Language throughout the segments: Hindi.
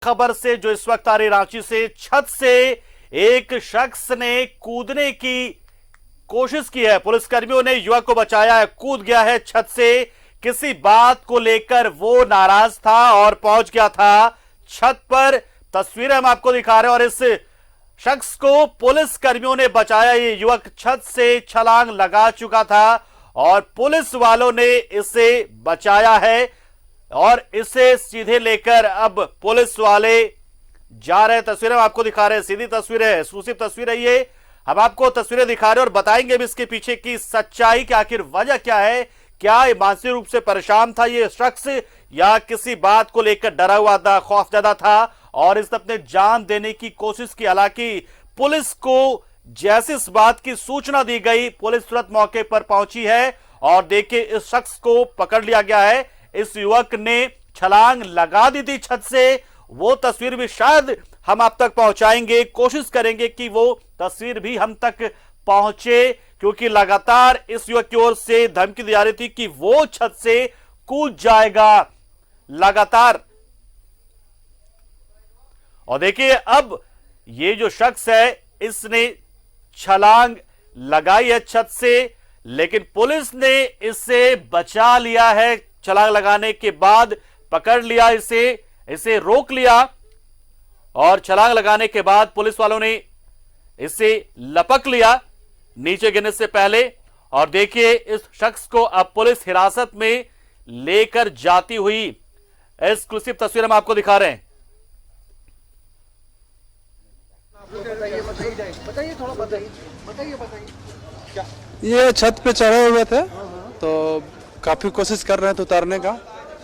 खबर से जो इस वक्त आ रही रांची से, छत से एक शख्स ने कूदने की कोशिश की है। पुलिसकर्मियों ने युवक को बचाया है, कूद गया है छत से। किसी बात को लेकर वो नाराज था और पहुंच गया था छत पर। तस्वीरें हम आपको दिखा रहे हैं और इस शख्स को पुलिसकर्मियों ने बचाया। ये युवक छत से छलांग लगा चुका था और पुलिस वालों ने इसे बचाया है और इसे सीधे लेकर अब पुलिस वाले जा रहे हैं। तस्वीरें हम आपको दिखा रहे हैं, सीधी तस्वीरें, एक्सक्लूसिव तस्वीर है ये। हम आपको तस्वीरें दिखा रहे हैं और बताएंगे भी इसके पीछे की सच्चाई कि आखिर वजह क्या है। क्या ये मानसिक रूप से परेशान था ये शख्स या किसी बात को लेकर डरा हुआ था, खौफजदा था और इसने अपने जान देने की कोशिश की। हालांकि पुलिस को जैसे इस बात की सूचना दी गई, पुलिस तुरंत मौके पर पहुंची है और देखिए इस शख्स को पकड़ लिया गया है। इस युवक ने छलांग लगा दी थी छत से, वो तस्वीर भी शायद हम आप तक पहुंचाएंगे, कोशिश करेंगे कि वो तस्वीर भी हम तक पहुंचे, क्योंकि लगातार इस युवक की ओर से धमकी दी जा रही थी कि वो छत से कूद जाएगा लगातार। और देखिए अब ये जो शख्स है इसने छलांग लगाई है छत से, लेकिन पुलिस ने इसे बचा लिया है। छलांग लगाने के बाद पकड़ लिया इसे रोक लिया और छलांग लगाने के बाद पुलिस वालों ने इसे लपक लिया नीचे गिरने से पहले। और देखिए इस शख्स को अब पुलिस हिरासत में लेकर जाती हुई एक्सक्लूसिव तस्वीर हम आपको दिखा रहे हैं। बताइए थोड़ा, बताइए क्या? ये छत पे चढ़े हुए थे तो काफी कोशिश कर रहे थे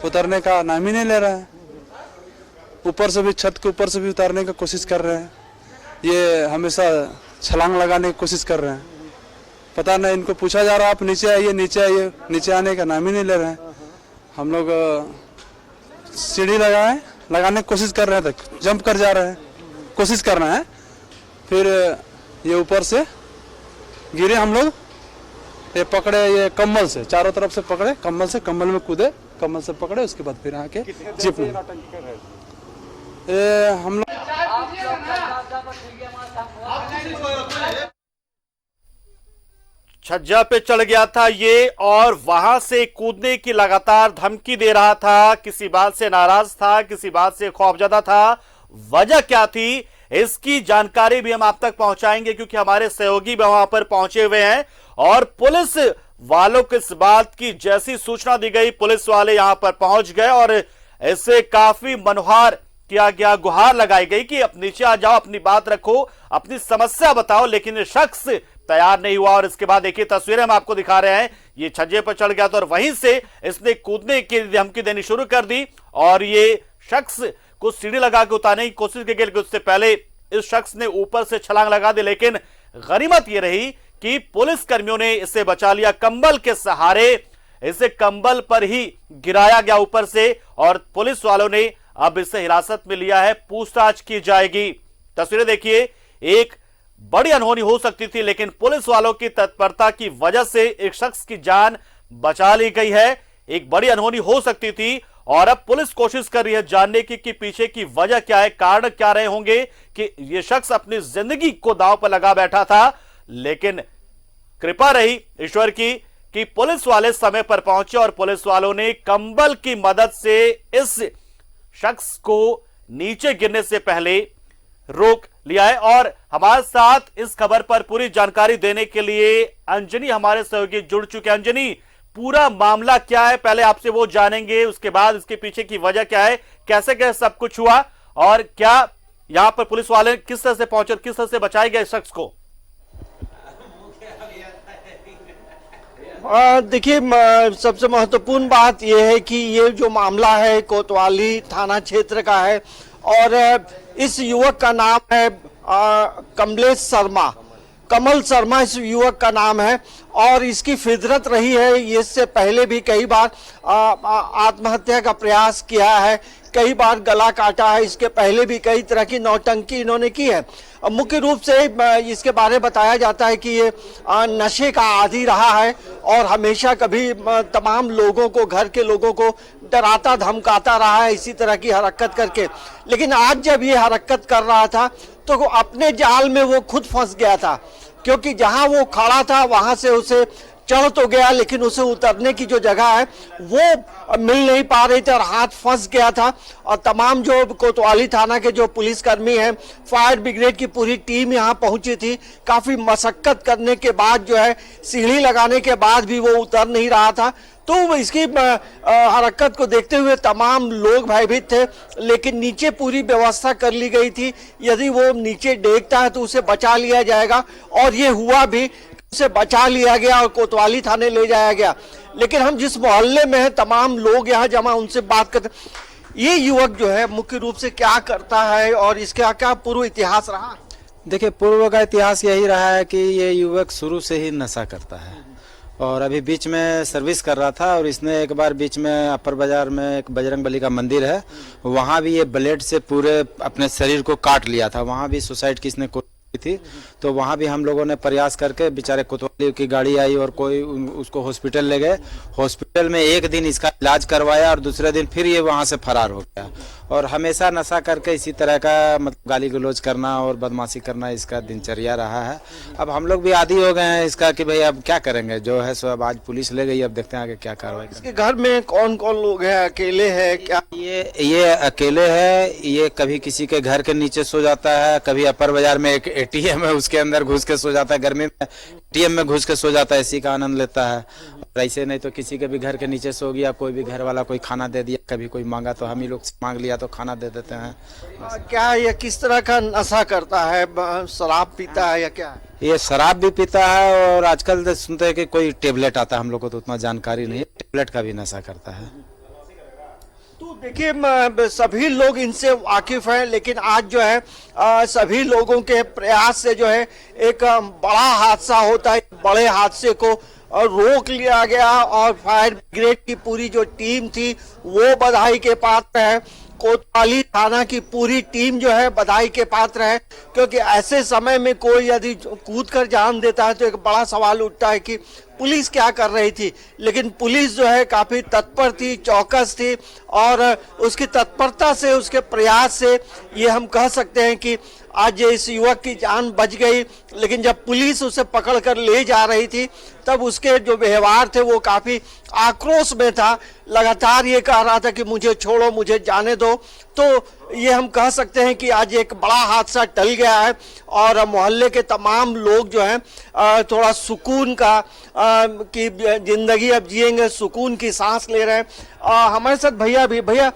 उतरने का नाम ही नहीं ले रहे हैं। ऊपर से भी, छत के ऊपर से भी उतारने का कोशिश कर रहे हैं। ये हमेशा छलांग लगाने की कोशिश कर रहे हैं। पता नहीं, इनको पूछा जा रहा है आप नीचे आइए, नीचे आने का नाम ही नहीं ले रहे हैं। हम लोग सीढ़ी लगाने की कोशिश कर रहे थे, जंप कर जा रहे हैं, कोशिश कर रहे हैं। फिर ये ऊपर से गिरे हम लोग, ये पकड़े, ये कम्बल से चारों तरफ से पकड़े, कम्बल में कूदे, कम्बल से पकड़े, उसके बाद फिर आके जीप में हम लोग छज्जा पे चढ़ गया था ये और वहां से कूदने की लगातार धमकी दे रहा था। किसी बात से नाराज था, किसी बात से खौफजदा था। वजह क्या थी इसकी जानकारी भी हम आप तक पहुंचाएंगे, क्योंकि हमारे सहयोगी भी वहां पर पहुंचे हुए हैं और पुलिस वालों को इस बात की जैसी सूचना दी गई, पुलिस वाले यहां पर पहुंच गए और इसे काफी मनोहार किया गया, गुहार लगाई गई कि अब नीचे आ जाओ, अपनी बात रखो, अपनी समस्या बताओ। लेकिन शख्स तैयार नहीं हुआ और इसके बाद देखिए तस्वीरें हम आपको दिखा रहे हैं। ये छज्जे पर चढ़ गया था और वहीं से इसने कूदने की धमकी देनी शुरू कर दी और ये शख्स को सीढ़ी लगा के उतारने की कोशिश की गई। उससे पहले इस शख्स ने ऊपर से छलांग लगा दी, लेकिन गनीमत यह रही कि पुलिस कर्मियों ने इसे बचा लिया। कंबल के सहारे इसे कंबल पर ही गिराया गया ऊपर से और पुलिस वालों ने अब इसे हिरासत में लिया है, पूछताछ की जाएगी। तस्वीरें देखिए, एक बड़ी अनहोनी हो सकती थी, लेकिन पुलिस वालों की तत्परता की वजह से एक शख्स की जान बचा ली गई है। एक बड़ी अनहोनी हो सकती थी और अब पुलिस कोशिश कर रही है जानने की कि पीछे की वजह क्या है, कारण क्या रहे होंगे कि यह शख्स अपनी जिंदगी को दांव पर लगा बैठा था। लेकिन कृपा रही ईश्वर की कि पुलिस वाले समय पर पहुंचे और पुलिस वालों ने कंबल की मदद से इस शख्स को नीचे गिरने से पहले रोक लिया है। और हमारे साथ इस खबर पर पूरी जानकारी देने के लिए अंजनी हमारे सहयोगी जुड़ चुके हैं। अंजनी, पूरा मामला क्या है, पहले आपसे वो जानेंगे, उसके बाद इसके पीछे की वजह क्या है, कैसे सब कुछ हुआ और क्या यहां पर पुलिस वाले किस तरह से पहुंचे, किस तरह से बचाए गए इस शख्स को? देखिए, सबसे महत्वपूर्ण बात यह है कि ये जो मामला है कोतवाली थाना क्षेत्र का है और इस युवक का नाम है कमलेश शर्मा, कमल शर्मा इस युवक का नाम है और इसकी फितरत रही है, इससे पहले भी कई बार आत्महत्या का प्रयास किया है, कई बार गला काटा है, इसके पहले भी कई तरह की नौटंकी इन्होंने की है। मुख्य रूप से इसके बारे में बताया जाता है कि ये नशे का आदी रहा है और हमेशा कभी तमाम लोगों को, घर के लोगों को डराता धमकाता रहा है इसी तरह की हरकत करके। लेकिन आज जब ये हरकत कर रहा था तो अपने जाल में वो खुद फंस गया था, क्योंकि जहां वो खड़ा था वहां से उसे चढ़ तो गया, लेकिन उसे उतरने की जो जगह है वो मिल नहीं पा रही थी और हाथ फंस गया था। और तमाम जो कोतवाली थाना के जो पुलिसकर्मी हैं, फायर ब्रिगेड की पूरी टीम यहाँ पहुंची थी। काफी मशक्कत करने के बाद जो है, सीढ़ी लगाने के बाद भी वो उतर नहीं रहा था। तो इसकी हरकत को देखते हुए तमाम लोग भयभीत थे, लेकिन नीचे पूरी व्यवस्था कर ली गई थी। यदि वो नीचे डेगता है तो उसे बचा लिया जाएगा, और ये हुआ भी, उसे बचा लिया गया और कोतवाली थाने ले जाया गया। लेकिन हम जिस मोहल्ले में हैं, तमाम लोग यहाँ जमा, उनसे बात करते, ये युवक जो है मुख्य रूप से क्या करता है और इसका क्या पूर्व इतिहास रहा? देखिए, पूर्व का इतिहास यही रहा है कि ये युवक शुरू से ही नशा करता है, और अभी बीच में सर्विस कर रहा था, और इसने एक बार बीच में अपर बाजार में एक बजरंगबली का मंदिर है, वहाँ भी ये ब्लेड से पूरे अपने शरीर को काट लिया था। वहाँ भी सुसाइड की इसने थी, तो वहाँ भी हम लोगों ने प्रयास करके, बेचारे कोतवाली की गाड़ी आई और कोई उसको हॉस्पिटल ले गए। हॉस्पिटल में एक दिन इसका इलाज करवाया और दूसरे दिन फिर ये वहाँ से फरार हो गया। और हमेशा नशा करके इसी तरह का मतलब गाली गलौज करना और बदमाशी करना इसका दिनचर्या रहा है। अब हम लोग भी आदी हो गए हैं इसका कि भाई अब क्या करेंगे, जो है सो अब आज पुलिस ले गई, अब देखते हैं आगे क्या कार्रवाई। इसके घर में कौन कौन लोग हैं? अकेले हैं क्या? ये अकेले है। ये कभी किसी के घर के नीचे सो जाता है, कभी अपर बाजार में एक एटीएम है उसके अंदर घुस के सो जाता है, गर्मी में एटीएम में घुस के सो जाता है, इसी का आनंद लेता है। और ऐसे नहीं तो किसी के भी घर के नीचे सो गया, कोई भी घर वाला कोई खाना दे दिया, कभी कोई मांगा तो हम ही लोग मांग लिया तो खाना दे देते हैं। क्या ये किस तरह का नशा करता है? शराब पीता है या क्या? ये शराब भी पीता है, और आजकल तो सुनते हैं कि कोई टेबलेट आता है, हम लोग को तो उतना जानकारी नहीं है, टेबलेट का भी नशा करता है। तो देखिए, सभी लोग इनसे वाकिफ हैं, लेकिन आज जो है सभी लोगों के प्रयास से जो है एक बड़ा हादसा होता है। बड़े हादसे को रोक लिया गया, और फायर ब्रिगेड की पूरी जो टीम थी वो बधाई के पात्र है। कोतवाली थाना की पूरी टीम जो है बधाई के पात्र है, क्योंकि ऐसे समय में कोई यदि कूद कर जान देता है तो एक बड़ा सवाल उठता है कि पुलिस क्या कर रही थी। लेकिन पुलिस जो है काफी तत्पर थी, चौकस थी, और उसकी तत्परता से, उसके प्रयास से ये हम कह सकते हैं कि आज इस युवक की जान बच गई। लेकिन जब पुलिस उसे पकड़ कर ले जा रही थी तब उसके जो व्यवहार थे वो काफी आक्रोश में था। लगातार ये कह रहा था कि मुझे छोड़ो, मुझे जाने दो। तो ये हम कह सकते हैं कि आज एक बड़ा हादसा टल गया है, और मोहल्ले के तमाम लोग जो हैं थोड़ा सुकून का कि जिंदगी अब जिएंगे, सुकून की सांस ले रहे हैं। हमारे साथ भैया भी। भैया,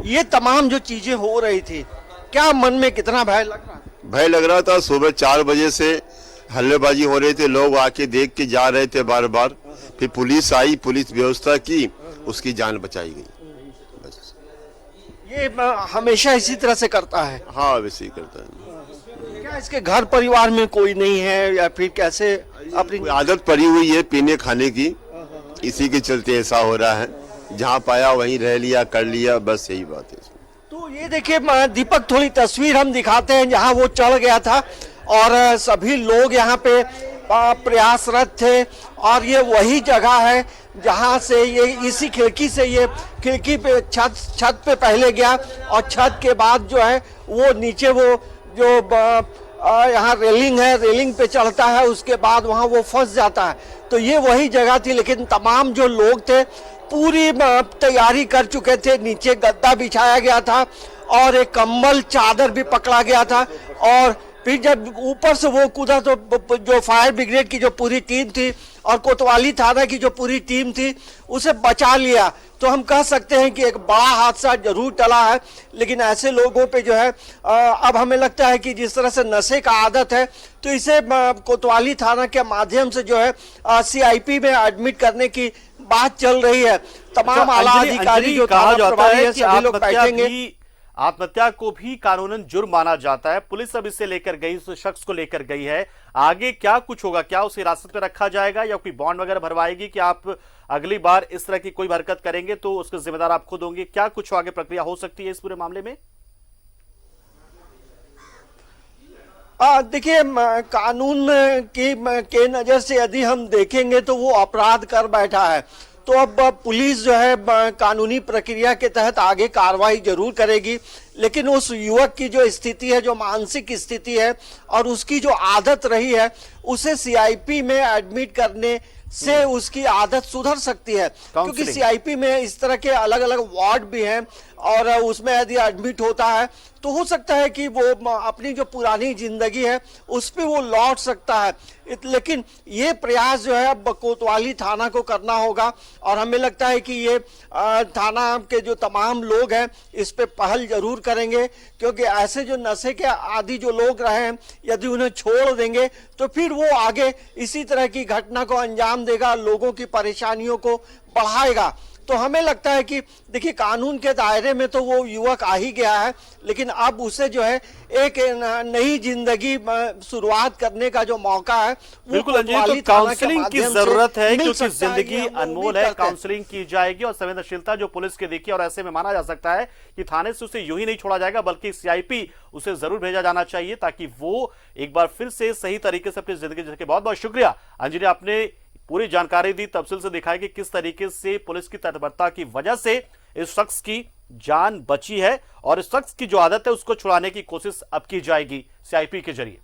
ये तमाम जो चीजें हो रही थी, क्या मन में कितना भय लग रहा? भय लग रहा था। सुबह 4 बजे से हल्लेबाजी हो रही थी, लोग आके देख के जा रहे थे बार बार। फिर पुलिस आई, पुलिस व्यवस्था की, उसकी जान बचाई गई। बस ये हमेशा इसी तरह से करता है? हाँ, वैसे ही करता है। क्या इसके घर परिवार में कोई नहीं है, या फिर कैसे अपनी आदत पड़ी हुई है पीने खाने की, इसी के चलते ऐसा हो रहा है। जहाँ पाया वहीं रह लिया, कर लिया, बस यही बात है। तो ये देखिए दीपक, थोड़ी तस्वीर हम दिखाते हैं जहां वो चढ़ गया था, और सभी लोग यहाँ पे प्रयासरत थे। और ये वही जगह है जहां से ये इसी खिड़की से, ये खिड़की पे छत पे पहले गया, और छत के बाद जो है वो नीचे वो जो यहाँ रेलिंग है, रेलिंग पे चढ़ता है, उसके बाद वहाँ वो फंस जाता है। तो ये वही जगह थी। लेकिन तमाम जो लोग थे पूरी तैयारी कर चुके थे। नीचे गद्दा बिछाया गया था और एक कंबल चादर भी पकड़ा गया था, और फिर जब ऊपर से वो कूदा तो जो फायर ब्रिगेड की जो पूरी टीम थी और कोतवाली थाना की जो पूरी टीम थी उसे बचा लिया। तो हम कह सकते हैं कि एक बड़ा हादसा जरूर टला है। लेकिन ऐसे लोगों पे जो है अब हमें लगता है कि जिस तरह से नशे का आदत है, तो इसे कोतवाली थाना के माध्यम से जो है CIP में एडमिट करने की बात चल रही है। तमाम आला अधिकारी जो कहा जाता है कि सभी लोग बैठेंगे। आत्महत्या को भी कानूनन जुर्म माना जाता है। पुलिस अब इसे लेकर गई, उस शख्स को लेकर गई है। आगे क्या कुछ होगा? क्या उसे हिरासत में रखा जाएगा या कोई बॉन्ड वगैरह भरवाएगी कि आप अगली बार इस तरह की कोई हरकत करेंगे तो उसके जिम्मेदार आप खुद होंगे? क्या कुछ आगे प्रक्रिया हो सकती है इस पूरे मामले में? देखिए, कानून के नजर से यदि हम देखेंगे तो वो अपराध कर बैठा है। तो अब पुलिस जो है कानूनी प्रक्रिया के तहत आगे कार्रवाई जरूर करेगी, लेकिन उस युवक की जो स्थिति है, जो मानसिक स्थिति है और उसकी जो आदत रही है, उसे सीआईपी में एडमिट करने से उसकी आदत सुधर सकती है, क्योंकि सीआईपी में इस तरह के अलग अलग वार्ड भी हैं और उसमें यदि एडमिट होता है तो हो सकता है कि वो अपनी जो पुरानी जिंदगी है उस पर वो लौट सकता है। लेकिन ये प्रयास जो है अब कोतवाली थाना को करना होगा और हमें लगता है कि ये थाना के जो तमाम लोग हैं इस पे पहल जरूर करेंगे, क्योंकि ऐसे जो नशे के आदि जो लोग रहे हैं यदि उन्हें छोड़ देंगे तो फिर वो आगे इसी तरह की घटना को अंजाम देगा, लोगों की परेशानियों को बढ़ाएगा। तो हमें लगता है कि देखिए कानून के दायरे में तो वो युवक आ ही गया है, लेकिन अब उसे जो है एक नई जिंदगी शुरुआत करने का जो मौका है बिल्कुल अंजलि, तो काउंसलिंग की जरूरत है क्योंकि जिंदगी अनमोल है। काउंसलिंग की जाएगी और संवेदनशीलता जो पुलिस की देखी और ऐसे में माना जा सकता है कि थाने से उसे यूं ही नहीं छोड़ा जाएगा बल्कि सीआईपी उसे जरूर भेजा जाना चाहिए ताकि वो एक बार फिर से सही तरीके से अपनी जिंदगी जी सके। बहुत बहुत शुक्रिया अंजलि, आपने पूरी जानकारी दी, तफसील से दिखाया कि किस तरीके से पुलिस की तत्परता की वजह से इस शख्स की जान बची है और इस शख्स की जो आदत है उसको छुड़ाने की कोशिश अब की जाएगी सीआईपी के जरिए।